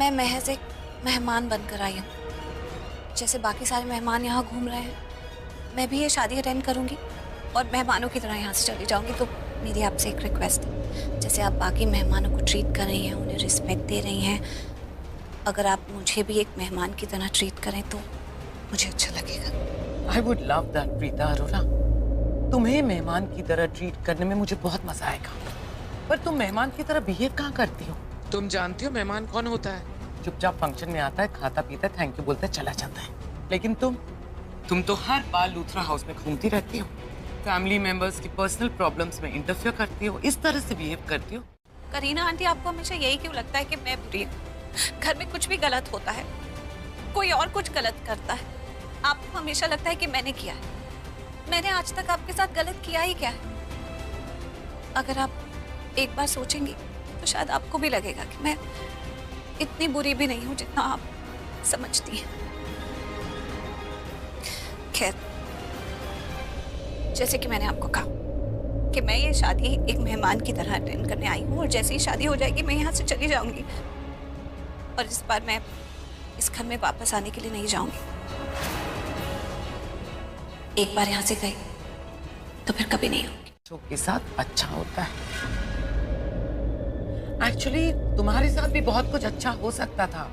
मैं महज एक मेहमान बनकर आई हूँ। जैसे बाकी सारे मेहमान यहाँ घूम रहे हैं, मैं भी ये शादी अटेंड करूँगी और मेहमानों की तरह यहाँ से चली जाऊँगी। तो मेरी आपसे एक रिक्वेस्ट है, जैसे आप बाकी मेहमानों को ट्रीट कर रही हैं, उन्हें रिस्पेक्ट दे रही हैं, अगर आप मुझे भी एक मेहमान की तरह ट्रीट करें तो मुझे अच्छा लगेगा। I would love that, Preeta Arora. तुम्हें मेहमान की तरह ट्रीट करने में मुझे बहुत मजा आएगा, पर तुम मेहमान की तरह बिहेव कहाँ करती हो? तुम जानती हो मेहमान कौन होता है? चुपचाप फंक्शन में आता है, खाता पीता है, थैंक यू बोलता है, चला जाता है। लेकिन तुम तो हर बार लूथरा हाउस में घूमती रहती हो, फैमिली मेंबर्स की पर्सनल प्रॉब्लम्स में इंटरफेयर करती हो, इस तरह से बिहेव करती हो। करीना आंटी, आपको हमेशा यही क्यों लगता है कि मैं बुरी हूँ? घर में कुछ भी गलत होता है, कोई और कुछ गलत करता है, आपको हमेशा लगता है कि मैंने किया है। मैंने आज तक आपके साथ गलत किया ही क्या है? अगर आप एक बार सोचेंगी तो शायद आपको भी लगेगा कि मैं इतनी बुरी भी नहीं हूं जितना आप समझती हैं। खैर, जैसे कि मैंने आपको कहा कि मैं ये शादी एक मेहमान की तरह अटेंड करने आई हूँ और जैसे ही शादी हो जाएगी मैं यहाँ से चली जाऊंगी और इस बार मैं इस घर में वापस आने के लिए नहीं जाऊंगी। एक बार यहाँ से गई तो फिर कभी नहीं होगी। बच्चों के साथ अच्छा होता है। एक्चुअली तुम्हारे साथ भी बहुत कुछ अच्छा हो सकता था।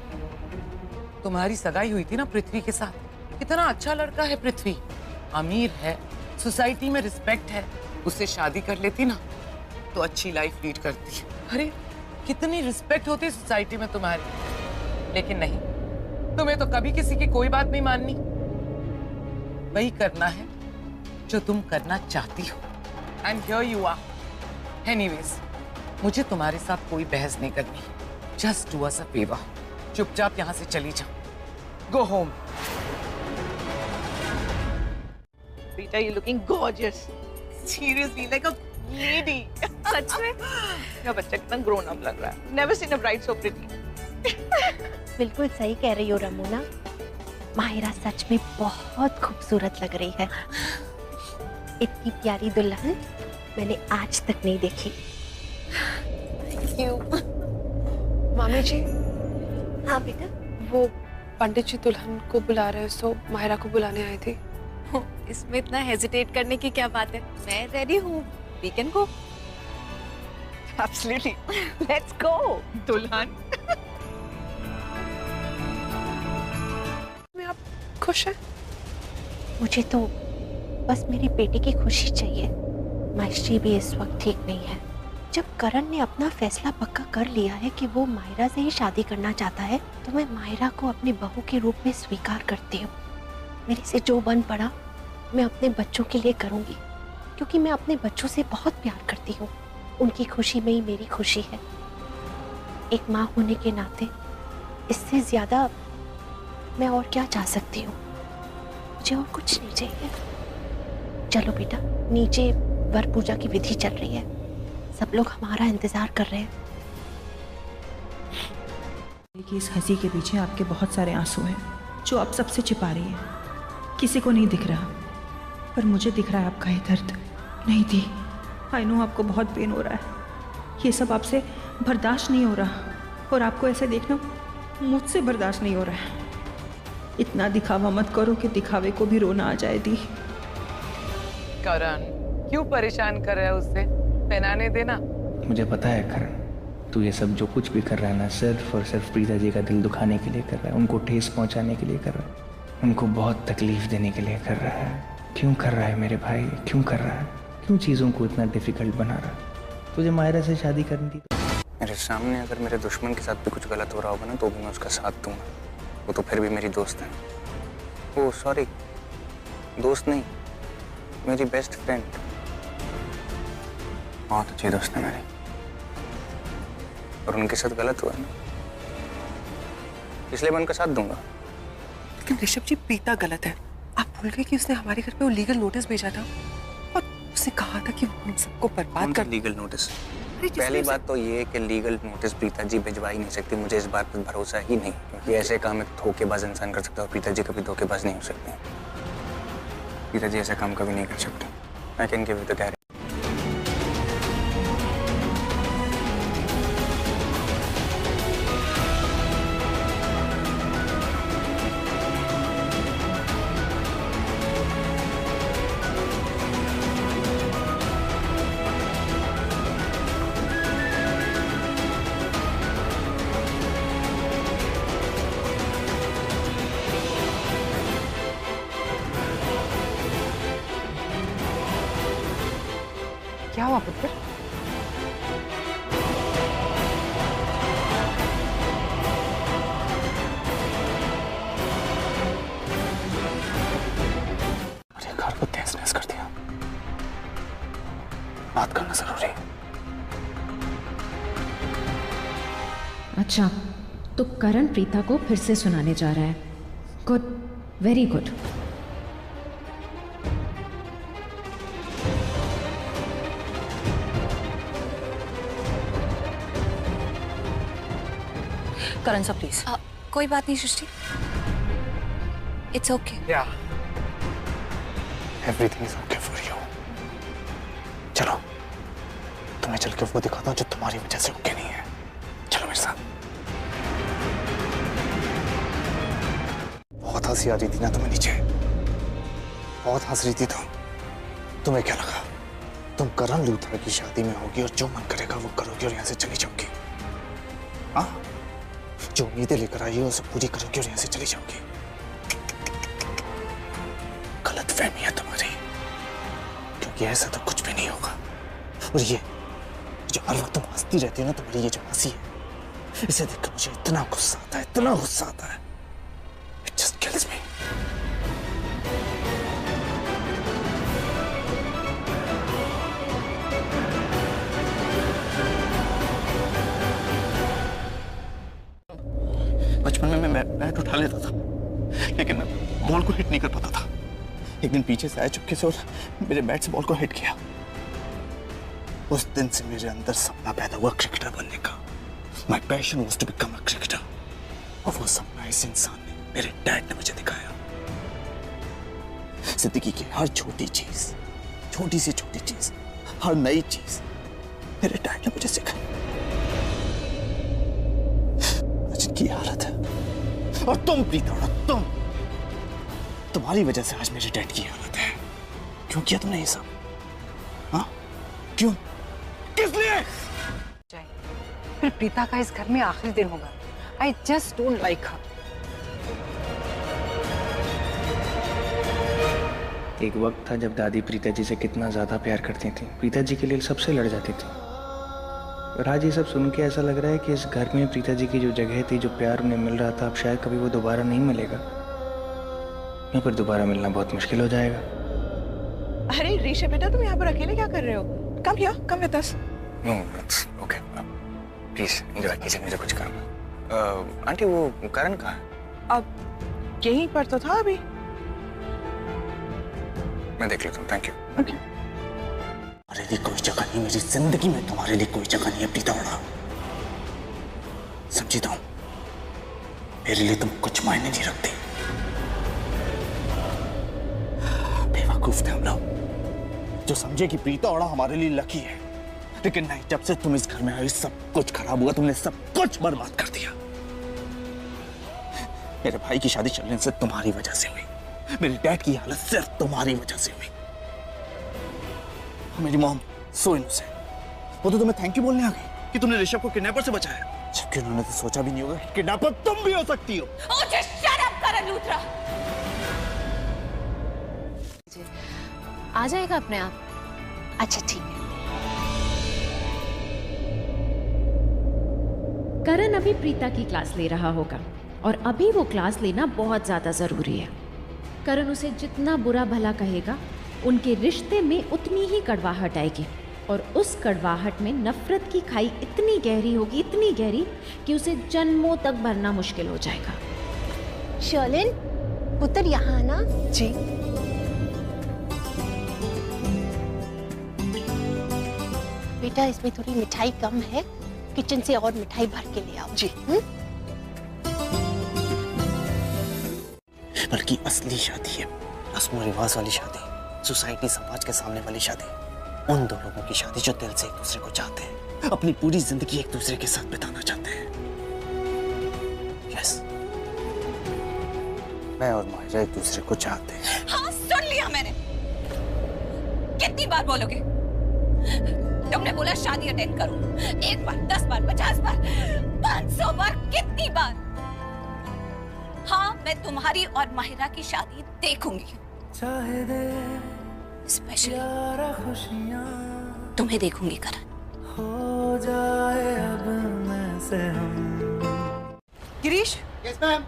तुम्हारी सगाई हुई थी ना पृथ्वी के साथ। कितना अच्छा लड़का है पृथ्वी, अमीर है, सोसाइटी में रिस्पेक्ट है। उससे शादी कर लेती ना तो अच्छी लाइफ लीड करती। अरे कितनी रिस्पेक्ट होती सोसाइटी में तुम्हारी, लेकिन नहीं, तुम्हें तो कभी किसी की कोई बात नहीं माननी। वही करना है जो तुम करना चाहती हो। And here you are. Anyways, मुझे तुम्हारे साथ कोई बहस नहीं करनी। Just do us a favour, चुपचाप यहाँ से चली जाओ। Go home. Rita, you're looking gorgeous. Seriously, like a lady. सच में? मेरा बच्चा कितना grown up लग रहा है. Never seen a bride so pretty. बिल्कुल सही कह रही हो रमोना, माहिरा सच में बहुत खूबसूरत लग रही है। इतनी प्यारी दुल्हन मैंने आज तक नहीं देखी। क्यों? मामी जी, हाँ बेटा। वो पंडित जी दुल्हन को बुला रहे हैं, सो माहिरा को बुलाने आए थे। इसमें इतना हेजिटेट करने की क्या बात है? मैं रेडी हूँ, we can go. Absolutely. Let's go, दुल्हन. मैं आप खुश हैं? मुझे तो बस मेरी बेटी की खुशी चाहिए। मायश्री भी इस वक्त ठीक नहीं है। जब करण ने अपना फैसला पक्का कर लिया है कि वो माहिरा से ही शादी करना चाहता है, तो मैं माहिरा को अपनी बहू के रूप में स्वीकार करती हूँ। मेरे से जो बन पड़ा मैं अपने बच्चों के लिए करूँगी, क्योंकि मैं अपने बच्चों से बहुत प्यार करती हूँ। उनकी खुशी में ही मेरी खुशी है। एक माँ होने के नाते इससे ज्यादा मैं और क्या चाह सकती हूँ? मुझे और कुछ नहीं चाहिए। चलो बेटा, नीचे वर पूजा की विधि चल रही है, सब लोग हमारा इंतजार कर रहे हैं। कि इस हंसी के पीछे आपके बहुत सारे आंसू हैं जो आप सबसे छिपा रही हैं। किसी को नहीं दिख रहा, पर मुझे दिख रहा है आपका ये दर्द। नहीं दी, आई नो आपको बहुत पेन हो रहा है। ये सब आपसे बर्दाश्त नहीं हो रहा, और आपको ऐसे देखना मुझसे बर्दाश्त नहीं हो रहा है। इतना दिखावा मत करो कि दिखावे को भी रोना आ जाए। दी, करण क्यों परेशान कर रहा है? उससे पहनाने देना। मुझे पता है करण, तू ये सब जो कुछ भी कर रहा है ना, सिर्फ और सिर्फ प्रीता जी का दिल दुखाने के लिए कर रहा है, उनको ठेस पहुंचाने के लिए कर रहा है, उनको बहुत तकलीफ देने के लिए कर रहा है। क्यों कर रहा है मेरे भाई, क्यों कर रहा है? क्यों चीज़ों को इतना डिफिकल्ट बना रहा है? तुझे मायरा से शादी करनी थी तो मेरे सामने अगर मेरे दुश्मन के साथ भी कुछ गलत हो रहा होगा ना, तो भी मैं उसका साथ दूंगा। वो तो फिर भी मेरी दोस्त है। ओह सॉरी, दोस्त नहीं, मेरी बेस्ट फ्रेंड। बहुत अच्छी दोस्त है मेरी, और उनके साथ गलत हुआ ना, इसलिए मैं उनका साथ दूंगा। लेकिन ऋषभ जी, प्रीता गलत है। आप भूल गए कि उसने हमारे घर पे वो लीगल नोटिस भेजा था और उसने कहा था कि वो हम सबको बर्बाद कर। Legal notice? पहली बात तो ये कि लीगल नोटिस प्रीता जी भिजवा ही नहीं सकती। मुझे इस बात पर भरोसा ही नहीं, क्योंकि ऐसे काम एक धोखेबाज इंसान कर सकता है, और प्रीता जी कभी धोखेबाज नहीं हो सकते। प्रीता जी ऐसा काम कभी नहीं कर सकते। I can give you the guarantee. हुआ पुत्र? अरे घर को तहस-नहस कर दिया। बात करना जरूरी है। अच्छा, तो करण प्रीता को फिर से सुनाने जा रहा है। Good, very good. Karan sir please. कोई बात नहीं Srishti, it's okay. Yeah. Everything is okay for you. चलो, तुम्हें चल के वो दिखाता हूँ जो तुम्हारी वजह से ओके नहीं है। चलो मेरे साथ। बहुत हंसी आ रही थी ना तुम्हें नीचे, बहुत हंस रही थी तुम। तुम्हें क्या लगा तुम करण लूथरा की शादी में होगी और जो मन करेगा वो करोगी और यहाँ से चली जाओगी? हाँ, जो उम्मीदें लेकर आई हो उसे पूरी करोगी और यहाँ से चली जाओगी। गलत फहमी है तुम्हारी, क्योंकि ऐसा तो कुछ भी नहीं होगा। और ये जो हर वक्त तुम हंसती रहती हो ना, तुम्हारी ये जो हंसी है, इसे देखकर मुझे इतना गुस्सा आता है, इतना गुस्सा आता है। It just kills me. बचपन में मैं बैट उठा लेता था, लेकिन मैं बॉल को हिट नहीं कर पाता था। एक दिन पीछे से आया चुपके से और मेरे बैट से बॉल को हिट किया। उस दिन से मेरे अंदर सपना पैदा हुआ क्रिकेटर बनने का। My passion was to become a cricketer. और वो सपना इस इंसान ने, मेरे डैड ने मुझे दिखाया। जिंदगी की हर छोटी चीज, छोटी से छोटी चीज, हर नई चीज मेरे डैड ने मुझे सिखाई। आज की हालत है, और तुम प्रीता, तुम्हारी वजह से आज मेरे डैड की हालत है। क्यों किया तुमने ये सब? हाँ, क्यों, किस लिए? फिर प्रीता का इस घर में आखिरी दिन होगा। I just don't like her. एक वक्त था जब दादी प्रीता जी से कितना ज्यादा प्यार करती थी, प्रीता जी के लिए सबसे लड़ जाती थी। और आज ये सब सुन के ऐसा लग रहा है कि इस घर में प्रीता जी की जो जगह थी, जो प्यार उन्हें मिल रहा था, अब शायद कभी वो दोबारा नहीं मिलेगा, या फिर दोबारा मिलना बहुत मुश्किल हो जाएगा। अरे ऋषभ बेटा, तुम यहाँ पर अकेले क्या कर रहे हो? Come here, come with us. No, it's okay. Please enjoy कीजिए, मुझे कुछ काम है। आंटी, वो करण कहाँ है? अब यहीं पर तो था अभी। मैं देख लेता हूँ, थैंक यू। ओके। तुम्हारे लिए कोई जगह नहीं, मेरी जिंदगी में तुम्हारे लिए कोई जगह नहीं है प्रीता बड़ा। समझता हूँ, मेरे लिए तुम कुछ मायने नहीं रखते। बेवकूफ थे हम लोग जो समझे कि प्रीता ओड़ा हमारे लिए लकी है, लेकिन नहीं, जब से तुम इस घर में आई सब कुछ खराब हुआ। तुमने सब कुछ बर्बाद कर दिया। मेरे भाई की शादी चलने से तुम्हारी वजह से हुई, मेरे डैड की हालत सिर्फ तुम्हारी वजह से हुई। मेरी मॉम सो इनोसेंट, वो तो तुम्हें थैंक यू बोलने आ गई कि तुमने ऋषभ को किडनैपर से बचाया, जबकि उन्होंने तो सोचा भी नहीं होगा कि किडनैपर तुम भी हो सकती हो। करण लूथरा, आ जाएगा अपने आप। अच्छा ठीक है। करण अभी प्रीता की क्लास ले रहा होगा, और अभी वो क्लास लेना बहुत ज़्यादा ज़रूरी है। करण उसे जितना बुरा भला कहेगा, उनके रिश्ते में उतनी ही कड़वाहट आएगी, और उस कड़वाहट में नफरत की खाई इतनी गहरी होगी, इतनी गहरी कि उसे जन्मों तक भरना मुश्किल हो जाएगा। शर्लिन, पुत्र यहाँ आना। जी। बेटा, इसमें थोड़ी मिठाई कम है, किचन से और मिठाई भर के ले आओ। जी। बल्कि असली शादी है, रस्म रिवाज वाली शादी, सोसाइटी समाज के सामने वाली शादी, उन दो लोगों की शादी जो दिल से एक दूसरे को चाहते हैं, अपनी पूरी जिंदगी एक दूसरे के साथ बिताना चाहते हैं। यस, मैं और माहिरा एक दूसरे को चाहते हैं। हाँ, सुन लिया मैंने। कितनी बार बोलोगे? तुमने बोला शादी अटेंड करो, 1 बार, 10 बार, 50 बार, 500 बार, कितनी बार? हाँ, मैं तुम्हारी और माहिरा की शादी देखूंगी, स्पेशली तुम्हें देखूंगी करण। हो जाए अब मैं से हम। Girish, yes ma'am.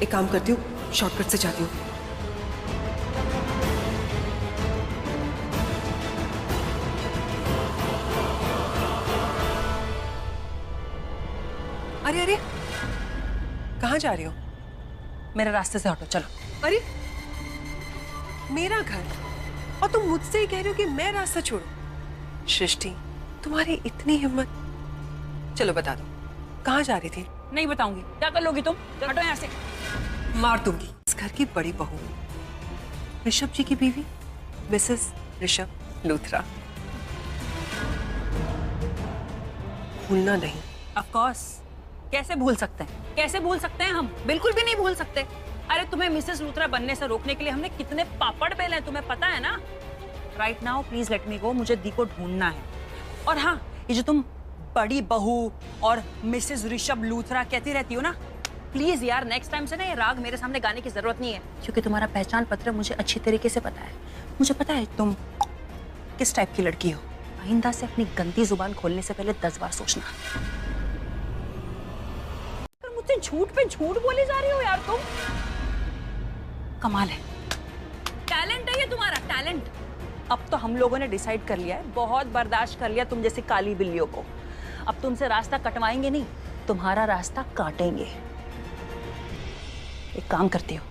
एक काम करती हूँ, शॉर्टकट से जाती हूँ। अरे अरे, कहाँ जा रही हो? मेरे रास्ते से हटो, चलो। अरे, मेरा घर और तुम मुझसे ही कह रहे हो कि मैं रास्ता छोड़ूं? सृष्टि, तुम्हारी इतनी हिम्मत। चलो बता दो, कहाँ जा रही थी? नहीं बताऊंगी। क्या कर लोगी तुम? हटो यहाँ से। मार दूंगी। इस घर की बड़ी बहू, ऋषभ जी की बीवी, मिसेस ऋषभ लूथरा। भूलना नहीं। ऑफ कोर्स, कैसे भूल सकते हैं? कैसे भूल सकते हैं हम? बिल्कुल भी नहीं भूल सकते। अरे तुम्हें मिसेस लूथरा बनने से रोकने के लिए हमने कितने पापड़ बेले हैं, तुम्हें पता है ना? Right now please let me go, मुझे दी को ढूंढना है। और हाँ, ये जो तुम बड़ी बहू और मिसेस ऋषभ लूथरा कहती रहती हो ना, प्लीज यार नेक्स्ट टाइम से ना ये राग मेरे सामने गाने की जरूरत नहीं है, क्योंकि तुम्हारा पहचान पत्र मुझे अच्छी तरीके से पता है। मुझे पता है तुम किस टाइप की लड़की हो। आइंदा से अपनी गंदी जुबान खोलने से पहले 10 बार सोचना। मुझसे झूठ पे झूठ बोले जा रही हो यार तुम। कमाल है, टैलेंट है ये तुम्हारा, टैलेंट। अब तो हम लोगों ने डिसाइड कर लिया है, बहुत बर्दाश्त कर लिया तुम जैसी काली बिल्लियों को। अब तुमसे रास्ता कटवाएंगे नहीं, तुम्हारा रास्ता काटेंगे। एक काम करती हूँ,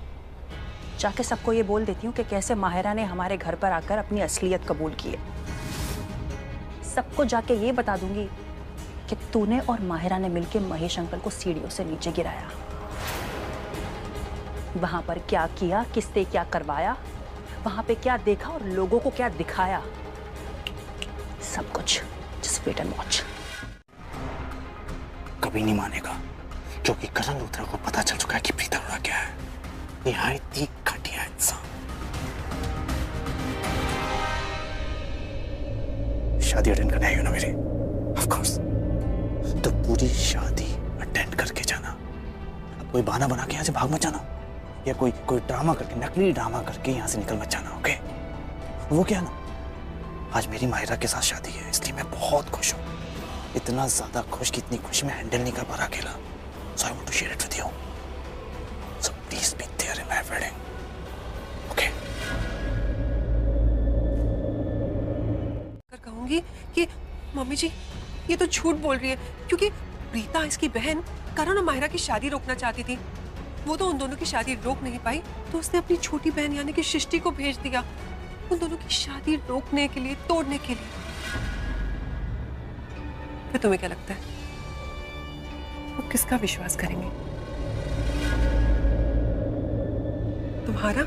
जाके सबको ये बोल देती हूँ कि कैसे माहिरा ने हमारे घर पर आकर अपनी असलियत कबूल की है। सबको जाके ये बता दूंगी कि तूने और माहिरा ने मिलकर महेश अंकल को सीढ़ियों से नीचे गिराया। वहां पर क्या किया, किससे क्या करवाया, वहां पे क्या देखा और लोगों को क्या दिखाया, सब कुछ। Just wait and watch. कभी नहीं मानेगा, क्योंकि करण लूथरा को पता चल चुका है कि प्रीता अरोड़ा क्या है। निहायत ही घटिया इंसान। शादी अटेंड करने आई हो ना मेरी? Of course. तो पूरी शादी अटेंड करके जाना। अब कोई बहाना बना के यहाँ से भाग मत जाना, या कोई ड्रामा करके, नकली ड्रामा करके यहाँ से निकल मत जाना, ओके? वो क्या ना, आज मेरी माहिरा के साथ शादी है, इसलिए मैं बहुत खुश हूँ। इतना ज्यादा खुश कि इतनी खुशी मैं हैंडल नहीं कर पा रहा अकेला। So I want to share it with you. So please be there in my wedding. Okay? कहूंगी कि मम्मी जी ये तो झूठ बोल रही है, क्योंकि प्रीता इसकी बहन करण और माहिरा की शादी रोकना चाहती थी। वो तो उन दोनों की शादी रोक नहीं पाई, तो उसने अपनी छोटी बहन यानी कि सृष्टि को भेज दिया उन दोनों की शादी रोकने के लिए, तोड़ने के लिए। फिर तुम्हें क्या लगता है वो किसका विश्वास करेंगे, तुम्हारा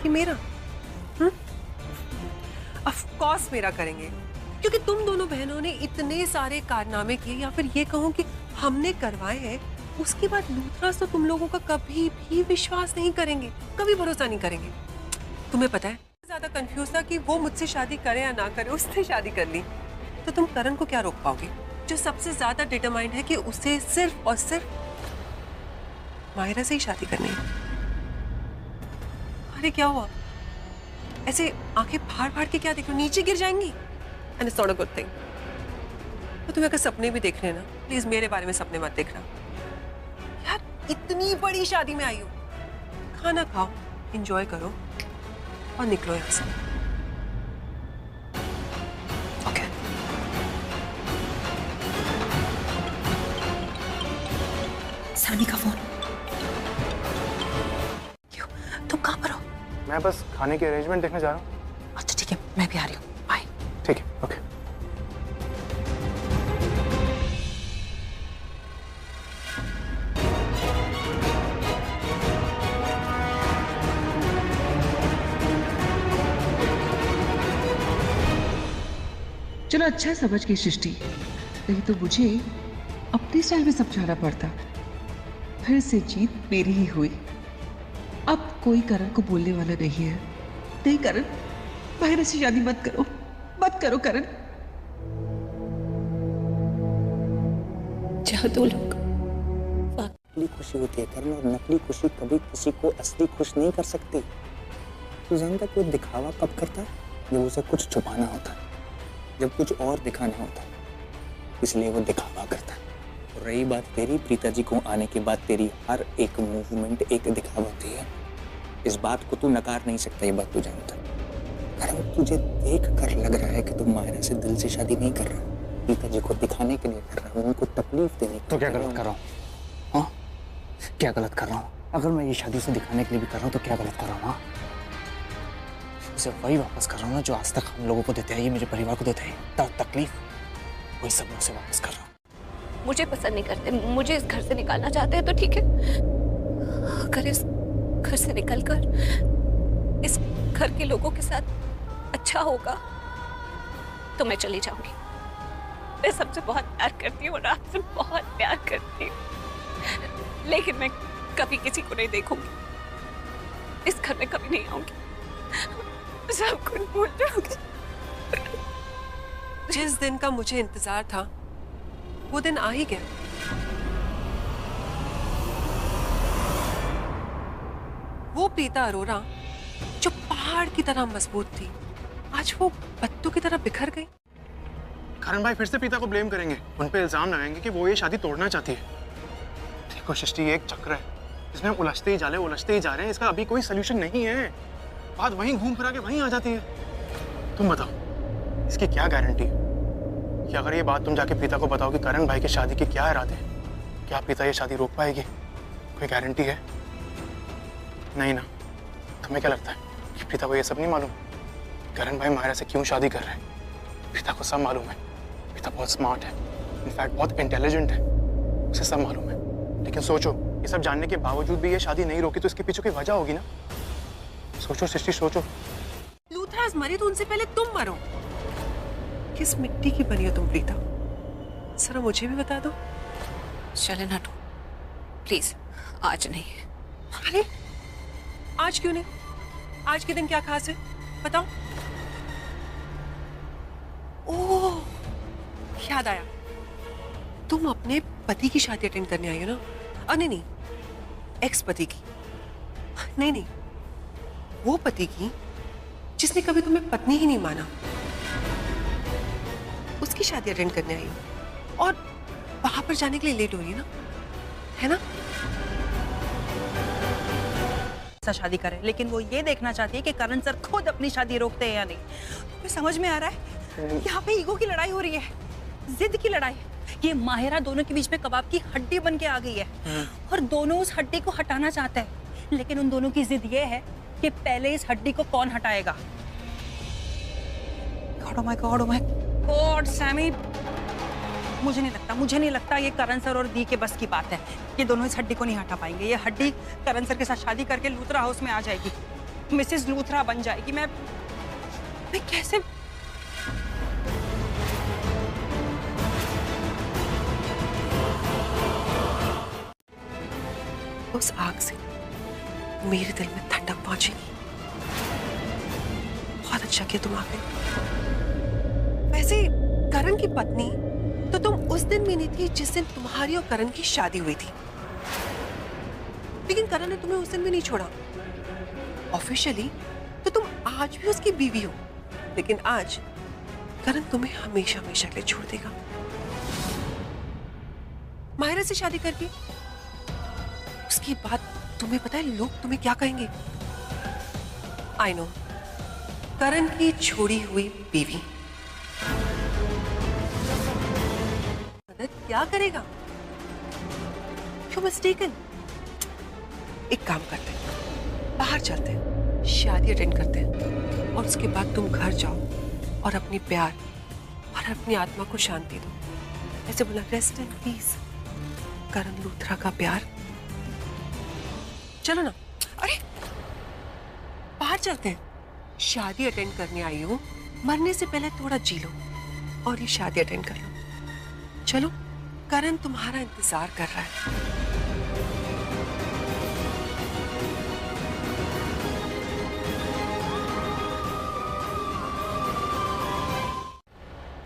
कि मेरा? ऑफ कोर्स मेरा करेंगे, क्योंकि तुम दोनों बहनों ने इतने सारे कारनामे किए, या फिर ये कहूं कि हमने करवाए हैं। उसके बाद लूथरास तो तुम लोगों का कभी भी विश्वास नहीं करेंगे, कभी भरोसा नहीं करेंगे। तुम्हें पता है, ज्यादा कंफ्यूज था कि वो मुझसे शादी करे या ना करे, उसने शादी कर ली, तो तुम करण को क्या रोक पाओगे, जो सबसे ज्यादा डिटरमाइंड है कि उसे सिर्फ और सिर्फ माहिरा से ही शादी करनी है। अरे क्या हुआ, ऐसे आंखें फाड़ फाड़ के क्या देख रहे हो, नीचे गिर जाएंगी। And it's not a good thing. तो तुम्हें अगर सपने भी देख रहे हैं ना, प्लीज मेरे बारे में सपने मत देखना यार। इतनी बड़ी शादी में आई हो, खाना खाओ, एंजॉय करो और निकलो यहां से। ओके। सानी का फोन। क्यों, तुम कहाँ पर हो? मैं बस खाने के अरेंजमेंट देखने जा रहा हूँ। अच्छा ठीक है, मैं भी आ रही हूँ। बाय। ठीक है, ओके। चलो अच्छा समझ गई सृष्टि, नहीं तो मुझे अपने स्टाइल में समझाना पड़ता। फिर से जीत मेरी ही हुई। अब कोई करण को बोलने वाला नहीं है। नहीं करण, माहिरा से शादी मत करो, मत करो करण। जाओ दो लोग। नकली खुशी होती है करण, और नकली खुशी कभी किसी को असली खुश नहीं कर सकती। तू जानता कोई दिखावा कब करता है? जब उसे कुछ छुपाना होता है, जब कुछ और दिखाना होता है, इसलिए वो दिखावा करता है। और रही बात तेरी, प्रीता जी को आने के बाद तेरी हर एक मूवमेंट एक दिखावटी है। इस बात को तू नकार नहीं सकता, ये बात तू जानता है। कारण तुझे देख कर लग रहा है कि तू मायरा से दिल से शादी नहीं कर रहा, प्रीता जी को दिखाने के लिए कर रहा है, उनको तकलीफ देने के लिए। तो क्या गलत कर रहा हूँ? हाँ, क्या गलत कर रहा हूँ? अगर मैं ये शादी उसे दिखाने के लिए भी कर रहा हूँ तो क्या गलत कर रहा हूँ? हाँ, उसे वही वापस कर रहा हूँ ना जो आज तक हम लोगों को देते हैं, ये मेरे परिवार को देते हैं। तकलीफ वही सब मैं उसे वापस कर रहा हूँ। मुझे पसंद नहीं करते, मुझे इस घर से निकालना चाहते हैं तो ठीक है। अगर इस घर से निकलकर इस घर के लोगों के साथ अच्छा होगा तो मैं चली जाऊंगी। मैं सबसे बहुत प्यार करती हूँ और आपसे बहुत प्यार करती हूँ, लेकिन मैं कभी किसी को नहीं देखूंगी, इस घर में कभी नहीं आऊंगी, सब कुछ भूल जाऊंगी। जिस दिन का मुझे इंतजार था वो दिन आ ही गया। वो प्रीता अरोरा जो पहाड़ की तरह मजबूत थी, आज वो पत्तों की तरह बिखर गई। करण भाई फिर से प्रीता को ब्लेम करेंगे, उन पे इल्जाम लगाएंगे कि वो ये शादी तोड़ना चाहती है। देखो सृष्टि, ये एक चक्र है, इसमें उलझते ही जा रहे हैं, इसका अभी कोई सोल्यूशन नहीं है। बात वहीं घूम फिरा के वहीं आ जाती है। तुम बताओ, इसकी क्या गारंटी है कि अगर ये बात तुम जाके प्रीता को बताओ कि करण भाई की शादी के क्या इरादे हैं, क्या प्रीता ये शादी रोक पाएगी? कोई गारंटी है? नहीं ना। तुम्हें क्या लगता है कि प्रीता को ये सब नहीं मालूम? करण भाई मायरा से क्यों शादी कर रहे हैं? प्रीता को सब मालूम है। प्रीता बहुत स्मार्ट है, इनफैक्ट बहुत इंटेलिजेंट है, उसे सब मालूम है। लेकिन सोचो, ये सब जानने के बावजूद भी ये शादी नहीं रोकी तो इसके पीछे कोई वजह होगी ना। सोचो सृष्टि, सोचो। लूथराज मरे तो उनसे पहले तुम मरो। किस मिट्टी की बनी हो तुम प्रीता? जरा मुझे भी बता दो। चले ना तू, प्लीज, आज नहीं। अरे आज क्यों नहीं? आज के दिन क्या खास है बताओ। ओह, याद आया, तुम अपने पति की शादी अटेंड करने आई हो ना? नहीं, एक्स पति की। नहीं, वो पति की जिसने कभी तुम्हें पत्नी ही नहीं माना, उसकी शादी अटेंड करने आई हो। और वहां पर जाने के लिए लेट हो रही है ना, है ना? शादी करे, लेकिन वो ये देखना चाहती है कि करण सर खुद अपनी शादी रोकते हैं या नहीं। तो समझ में आ रहा है, यहाँ पे ईगो की लड़ाई हो रही है, जिद की लड़ाई। ये माहिरा दोनों के बीच में कबाब की हड्डी बन के आ गई है और दोनों उस हड्डी को हटाना चाहते हैं, लेकिन उन दोनों की जिद ये है कि पहले इस हड्डी को कौन हटाएगा। God oh my god Sammy, मुझे नहीं लगता ये करण सर और दी के बस की बात है। ये दोनों इस हड्डी को नहीं हटा पाएंगे। ये हड्डी करण सर के साथ शादी करके लूथरा हाउस में आ जाएगी, मिसेस लूथरा बन जाएगी। मैं कैसे? उस आग से मेरे दिल में ठंडक पहुंचेगी। बहुत अच्छा किया तुम आ गए। वैसे करण की पत्नी तो तुम उस दिन भी नहीं थी जिस दिन तुम्हारी और करण की शादी हुई थी, लेकिन करण ने तुम्हें उस दिन भी नहीं छोड़ा। ऑफिशियली तो तुम आज भी उसकी बीवी हो, लेकिन आज करण तुम्हें हमेशा हमेशा के लिए छोड़ देगा। माहिरा से शादी करके उसके बाद तुम्हें पता है लोग तुम्हें क्या कहेंगे? आई नो, करण की छोड़ी हुई बीवी। क्या करेगा? You're mistaken। एक काम करते हैं, बाहर चलते हैं, शादी अटेंड करते हैं और उसके बाद तुम घर जाओ और अपनी प्यार और अपनी आत्मा को शांति दो। ऐसे बोला, rest in peace Karan Luthra का प्यार। चलो ना। अरे बाहर चलते हैं, शादी अटेंड करने आई हूँ, मरने से पहले थोड़ा जी लो और ये शादी अटेंड कर लो। चलो, करण तुम्हारा इंतजार कर रहा है।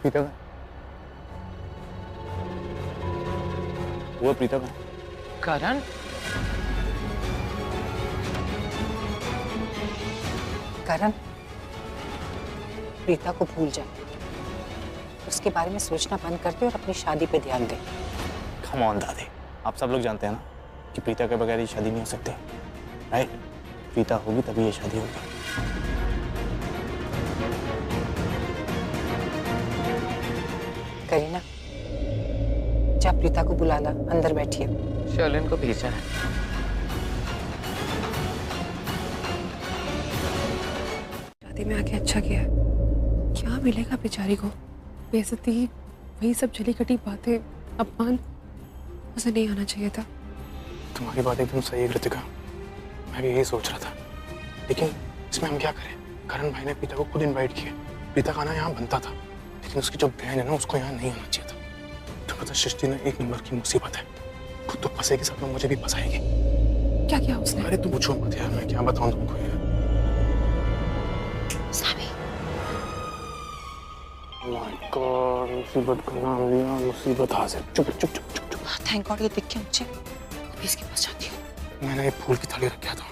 प्रीता का वो प्रीता का करण, करण, प्रीता को भूल जाए, उसके बारे में सोचना बंद कर दे और अपनी शादी पे ध्यान दे। कम ऑन दादी, आप सब लोग जानते हैं ना कि प्रीता के बगैर ये शादी नहीं हो सकती, राइट? प्रीता होगी तभी ये शादी होगी। करीना, जा प्रीता को बुला ला, अंदर बैठिए। शर्लिन को भेजा है। शादी में आके अच्छा किया, क्या मिलेगा बेचारी को? बेइज्जती, वही सब जली कटी बातें, अपमान। उसे नहीं आना चाहिए था। तुम्हारी बात एकदम सही है कृतिका, मैं भी यही सोच रहा था, लेकिन इसमें हम क्या करें? करण भाई ने प्रीता को खुद इनवाइट किया। प्रीता का आना यहाँ बनता था, लेकिन उसकी जो बहन है ना, उसको यहाँ नहीं आना चाहिए था। तो पता, सृष्टि ना एक नंबर की मुसीबत है, खुद तो फंसेगी, साथ में मुझे भी फंसाएगी। क्या किया उसने? अरे तू पूछो मत यार, मैं क्या बताऊं तुमको यार। सामी, माय गॉड, मुसीबत का नाम लिया, मुसीबत हाजिर। चुप चुप चुप चुप चुप। थैंक गॉड ये दिख गया मुझे। अभी इसके पास जाती हूँ। मैंने एक फूल की थाली रखा था।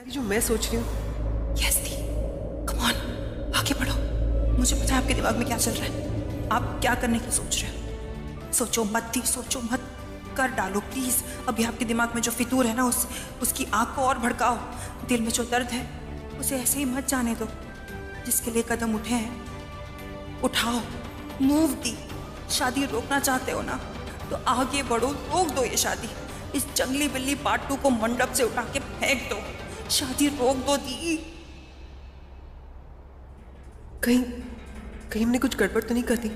जो मैं सोच रही हूँ, यस दी, कम ऑन, आगे बढ़ो। मुझे पता है आपके दिमाग में क्या चल रहा है, आप क्या करने की सोच रहे हो। सोचो मत दी, सोचो मत, कर डालो प्लीज। अभी आपके दिमाग में जो फितूर है ना, उसकी आग को और भड़काओ। दिल में जो दर्द है उसे ऐसे ही मत जाने दो। जिसके लिए कदम उठे हैं उठाओ, मूव दी। शादी रोकना चाहते हो ना तो आगे बढ़ो, रोक दो ये शादी। इस जंगली बिल्ली पार्ट 2 को मंडप से उठा के फेंक दो, शादी रोक दो दी। कहीं हमने कुछ गड़बड़ तो नहीं कर दी?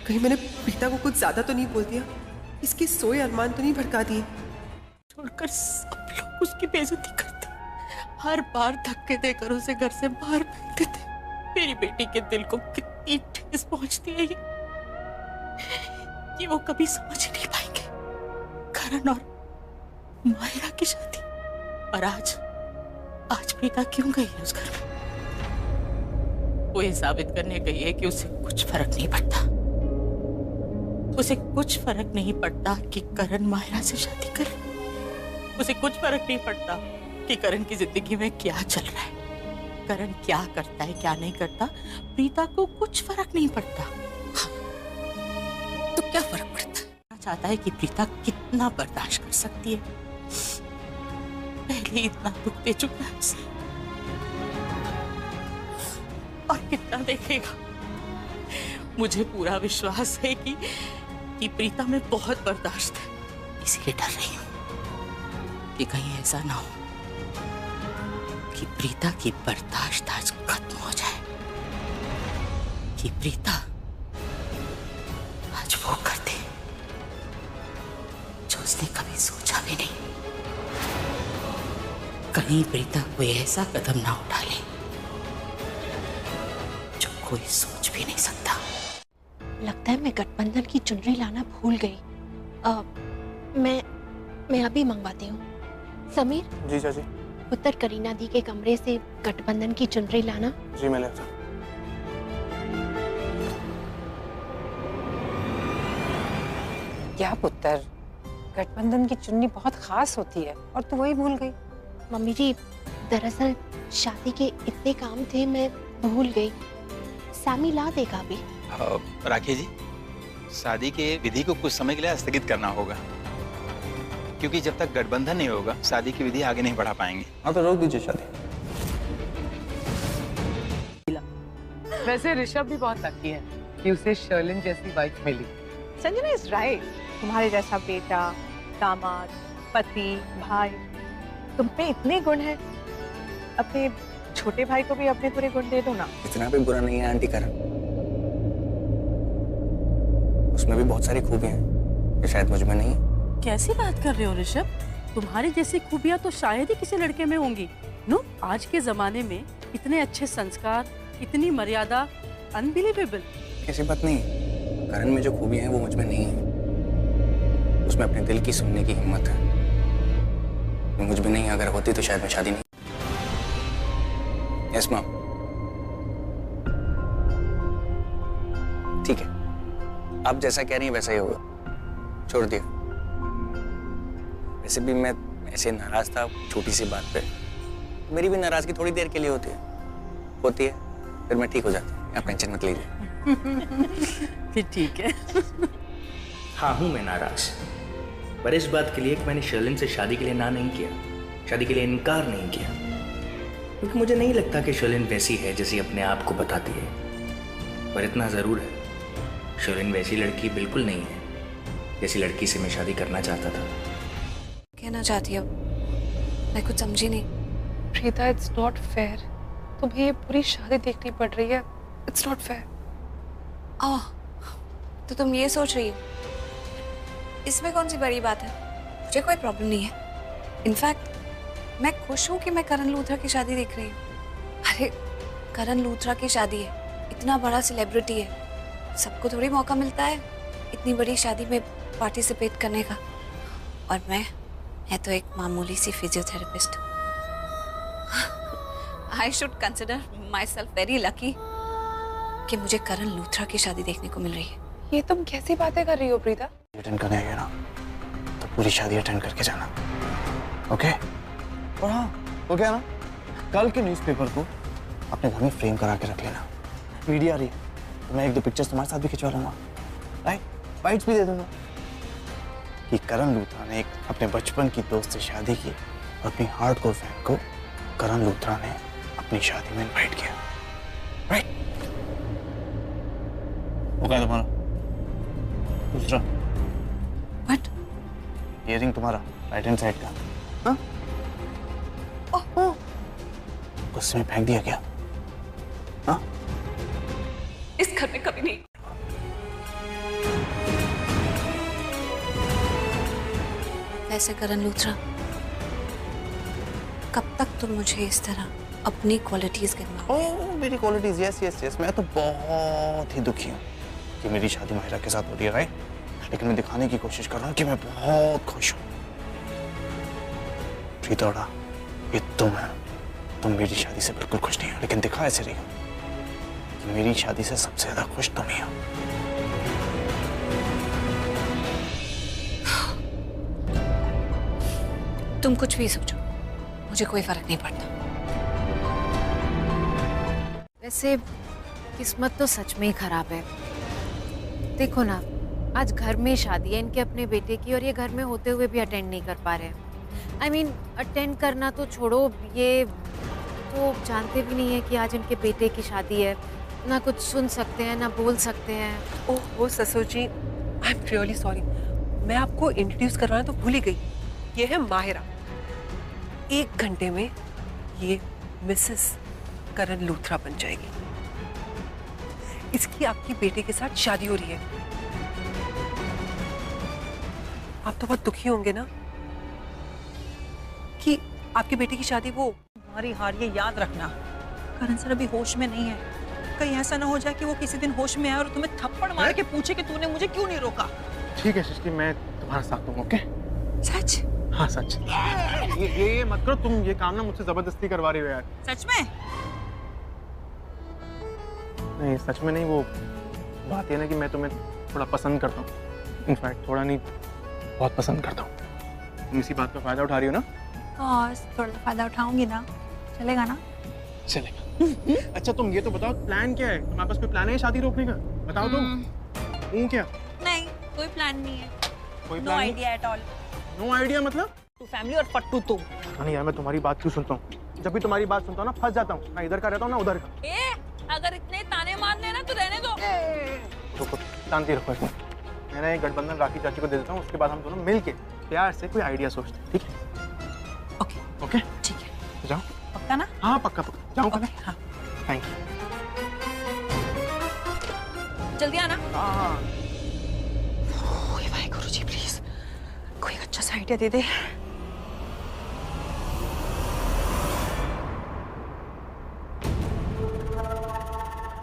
कहीं मैंने प्रीता को कुछ ज्यादा तो नहीं बोल दिया? इसके सोए अरमान तो नहीं भड़का दिए? छोड़कर सब लोग उसकी बेइज्जती करते, हर बार धक्के देकर उसे घर से बाहर फेंक देते। मेरी बेटी के दिल को कितनी ठेस पहुंचती है ये वो कभी समझ ही नहीं पाएंगे। करण और मायरा की शादी, और आज प्रीता क्यों गई है उस घर में? वो ये साबित करने गई है कि उसे कुछ फर्क नहीं पड़ता। उसे कुछ फर्क नहीं पड़ता कि करण मायरा से शादी करे। उसे कुछ फर्क नहीं पड़ता कि करण की जिंदगी में क्या चल रहा है, करण क्या करता है क्या नहीं करता। प्रीता को कुछ फर्क नहीं पड़ता। तो क्या फर्क पड़ता है? चाहता है कि प्रीता कितना बर्दाश्त कर सकती है। पहले इतना दुख दे चुका है उसे, और कितना देखेगा। मुझे पूरा विश्वास है कि प्रीता में बहुत बर्दाश्त है। इसीलिए डर रही हूं कि कहीं ऐसा ना हो कि प्रीता की बर्दाश्त आज खत्म हो जाए, कि प्रीता आज वो कर दे जो उसने कभी सोचा भी नहीं। कहीं प्रीता कोई ऐसा कदम ना उठा ले जो कोई सोच भी नहीं सकता। लगता है मैं गठबंधन की चुनरी लाना भूल गई। मैं अभी मंगवाती हूँ। समीर जी चाची। उत्तर करीना दी के कमरे से गठबंधन की चुनरी लाना। जी मैं लेता। क्या पुत्र, गठबंधन की चुन्नी बहुत खास होती है और तू वही भूल गई। मम्मी जी, दरअसल शादी के इतने काम थे मैं भूल गई। सामी ला देगा अभी। राखी जी, शादी के विधि को कुछ समय के लिए स्थगित करना होगा, क्योंकि जब तक गठबंधन नहीं होगा शादी की विधि आगे नहीं बढ़ा पाएंगे। हाँ तो रोक दीजिए शादी। वैसे ऋषभ भी बहुत लकी है कि उसे शर्लिन जैसी वाइफ मिली। Sanjana is right. तुम्हारे जैसा बेटा, दामाद, पति, भाई, तुम पे इतने गुण हैं अपने छोटे भाई को भी अपने पूरे गुण दे दो ना। इतना भी बुरा नहीं है आंटी करण, उसमें भी बहुत सारी खूबियां हैं ये शायद मुझ में नहीं है। कैसी बात कर रहे हो ऋषभ? तुम्हारी जैसी खूबियां तो शायद ही किसी लड़के में होंगी। नो, आज के जमाने में इतने अच्छे संस्कार, इतनी मर्यादा, अनबिलीवेबल। ऐसी बात नहीं, करण में जो खूबियां हैं वो मुझ में नहीं है। उसमें अपने दिल की सुनने की हिम्मत है, वो मुझ में नहीं। अगर होती तो शायद मैं शादी नहीं। Yes ma'am. ठीक है, आप जैसा कह रही हैं वैसा ही होगा, छोड़ दिया। वैसे भी मैं ऐसे नाराज था छोटी सी बात पे, मेरी भी नाराजगी थोड़ी देर के लिए होती है, फिर मैं ठीक हो जाती हूँ, आप टेंशन मत लीजिए। फिर ठीक है। हाँ हूँ मैं नाराज, पर इस बात के लिए कि मैंने शर्लिन से शादी के लिए ना नहीं किया, शादी के लिए इनकार नहीं किया, क्योंकि मुझे नहीं लगता कि शर्लिन वैसी है जैसी अपने आप को बताती है। पर इतना ज़रूर है, शर्लिन वैसी लड़की बिल्कुल नहीं है जैसी लड़की से मैं शादी करना चाहता था। कहना चाहती हो? मैं कुछ समझी नहीं। Preeta, it's not fair. तुम्हें ये पूरी शादी देखनी पड़ रही है। It's not fair. ओह, तो तुम ये सोच रही हो? इसमें कौन सी बड़ी बात है? मुझे कोई प्रॉब्लम नहीं है। इनफैक्ट मैं खुश हूँ कि मैं करण लूथरा की शादी देख रही हूँ। अरे, करण लूथरा की शादी है, इतना बड़ा सेलिब्रिटी है, सबको थोड़ी मौका मिलता है इतनी बड़ी शादी में पार्टिसिपेट करने का। और मैं तो एक मामूली सी फिजियोथेरेपिस्ट हूँ। I should consider my self very lucky कि मुझे करण लूथरा की शादी देखने को मिल रही है। ये तुम कैसी बातें कर रही हो प्रीता? अटेंड करने आएगा ना तो पूरी शादी अटेंड करके जाना, ओके? और हाँ, वो क्या ना, कल के न्यूज़पेपर को अपने घर में फ्रेम करा के रख लेना। मीडिया आ रही है तो मैं 1-2 पिक्चर्स तुम्हारे साथ भी खिंचवा लूंगा, राइट? बाइट्स भी दे दूंगा कि करण लूथरा ने एक अपने बचपन की दोस्त से शादी की और अपनी हार्डकोर फैन को करण लूथरा ने अपनी शादी में इनवाइट किया, राइट? वो क्या तुम्हारा दूसरा व्हाट? इयरिंग तुम्हारा राइट हैंड साइड का, हाँ? गुस्से में फेंक दिया क्या? हाँ? इस घर में कभी नहीं। वैसे करण लूथरा, कब तक तुम मुझे इस तरह अपनी क्वालिटीज गिनवा? ओह, मेरी क्वालिटीज, यस। मैं तो बहुत ही दुखी हूँ कि मेरी शादी माहिरा के साथ हो रही है, राइट? लेकिन मैं दिखाने की कोशिश कर रहा हूँ कि मैं बहुत खुश हूँ। प्रीतोड़ा, ये तुम मेरी शादी से बिल्कुल खुश नहीं हो, लेकिन दिखा ऐसे रही हो कि मेरी शादी से सबसे ज्यादा खुश तुम ही हो। तुम कुछ भी सोचो, मुझे कोई फर्क नहीं पड़ता। वैसे किस्मत तो सच में ही खराब है। देखो ना, आज घर में शादी है इनके अपने बेटे की और ये घर में होते हुए भी अटेंड नहीं कर पा रहे। I mean, अटेंड करना तो छोड़ो, ये तो जानते भी नहीं है कि आज इनके बेटे की शादी है। ना कुछ सुन सकते हैं, ना बोल सकते हैं। ओह ससुर जी, आई एम रियली सॉरी। मैं आपको इंट्रोड्यूस करवाना तो भूल ही गई। ये है माहिरा। 1 घंटे में ये मिसेस करण लूथरा बन जाएगी। इसकी आपकी बेटे के साथ शादी हो रही है। आप तो बहुत दुखी होंगे ना कि आपके बेटे की शादी वो। हमारी हार ये याद रखना, करण सर अभी होश में नहीं है। कहीं ऐसा ना हो जाए कि वो किसी दिन होश में आए और तुम्हें थप्पड़ मार के पूछे कि तूने मुझे क्यों नहीं रोका। ठीक है सृष्टि, मैं तुम्हारा साथ दूंगा, ओके? सच? हाँ सच। ये मत करो तुम, ये काम ना मुझसे जबरदस्ती करवा रही हो यार। सच में? नहीं सच में नहीं, वो बात ये ना कि मैं तुम्हें थोड़ा पसंद करता हूँ। इनफैक्ट थोड़ा नहीं, बहुत पसंद करता हूँ। तुम इसी बात का फायदा उठा रही हो ना? थोड़ा फायदा उठाऊंगी ना, चलेगा ना? चलेगा। अच्छा तुम ये तो बताओ, प्लान क्या है तुम्हारे पास? कोई प्लान है शादी रोकने का? बताओ तुम। क्या? नहीं, कोई प्लान नहीं है। कोई no plan idea at all. No idea मतलब? तू फैमिली और फट्टू तुम। नहीं यार, मैं तुम्हारी बात क्यों सुनता हूँ? जब भी तुम्हारी बात सुनता हूँ ना फंस जाता हूँ। ना इधर का रहता हूँ ना उधर का। अगर इतने ताने मारने ना तो रहने दो। रुको, शांति रखो इसमें। मैं ना ये गठबंधन राखी चाची को दे देता हूँ, उसके बाद हम दोनों मिल के प्यार से कोई आइडिया सोचते हैं, ठीक है? ओके ओके ठीक है, जाओ। पक्का पक्का ना? हाँ पक्का पक्का, जाऊँ पहले? हाँ थैंक यू। जल्दी आना। हाँ ओए वाहेगुरु जी, प्लीज कोई अच्छा सा आइडिया दे दे।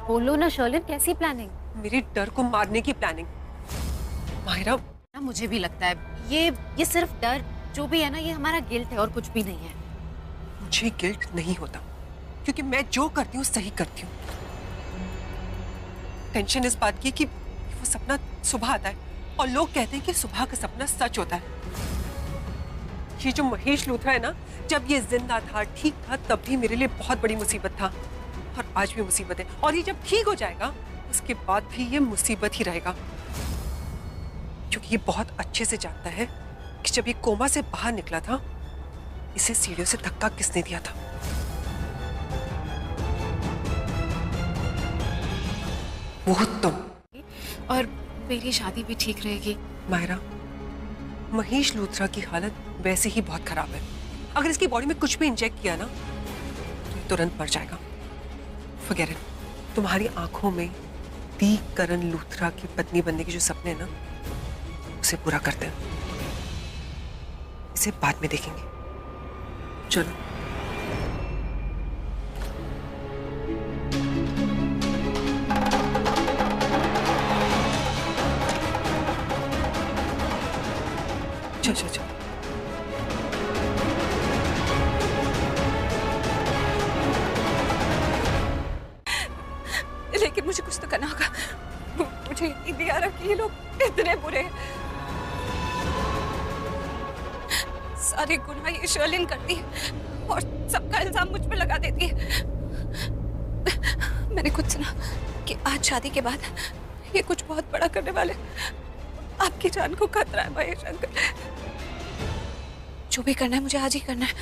बोलो ना शर्लिन, कैसी प्लानिंग? मेरे डर को मारने की प्लानिंग। माहिरा, मुझे भी लगता है ये सिर्फ डर जो भी है ना, ये हमारा गिल्ट है और कुछ भी नहीं है। मुझे गिल्ट नहीं होता क्योंकि मैं जो करती हूँ सही करती हूँ। टेंशन इस बात की कि वो सपना सुबह आता है और लोग कहते हैं कि सुबह का सपना सच होता है। ये जो महेश लूथरा है ना, जब ये जिंदा था, ठीक था, तब भी मेरे लिए बहुत बड़ी मुसीबत था और आज भी मुसीबत है। और ये जब ठीक हो जाएगा उसके बाद भी ये मुसीबत ही रहेगा, क्योंकि ये बहुत अच्छे से जानता है कि जब ये कोमा से बाहर निकला था, इसे सीढ़ियों से धक्का किसने दिया था। वो तुम। और मेरी शादी भी ठीक रहेगी। मायरा, महेश लूथरा की हालत वैसे ही बहुत खराब है। अगर इसकी बॉडी में कुछ भी इंजेक्ट किया ना तो ये तुरंत मर जाएगा। Forget it. तुम्हारी आंखों में दी करण लूथरा की पत्नी बनने के जो सपने हैं ना, उसे पूरा करते हैं। इसे बाद में देखेंगे। चलो। चलो चलो चलो। लेकिन मुझे कुछ तो करना होगा। मुझे यकीन नहीं आ रहा कि ये लोग इतने बुरे हैं। सारे गुनाह ये शर्लिन करती है और सबका इल्जाम मुझ पर लगा देती है। मैंने खुद सुना कि आज शादी के बाद ये कुछ बहुत बड़ा करने वाले। आपकी जान को खतरा है महेश अंकल। जो भी करना है मुझे आज ही करना है,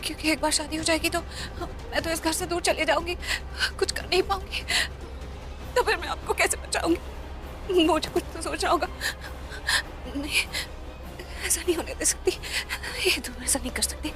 क्योंकि एक बार शादी हो जाएगी तो मैं तो इस घर से दूर चले जाऊंगी, कुछ कर नहीं पाऊंगी। तो फिर मैं आपको कैसे बचाऊंगी? मुझे कुछ तो सोचना होगा। नहीं, ऐसा नहीं होने दे सकती। ये तुम ऐसा नहीं कर सकती।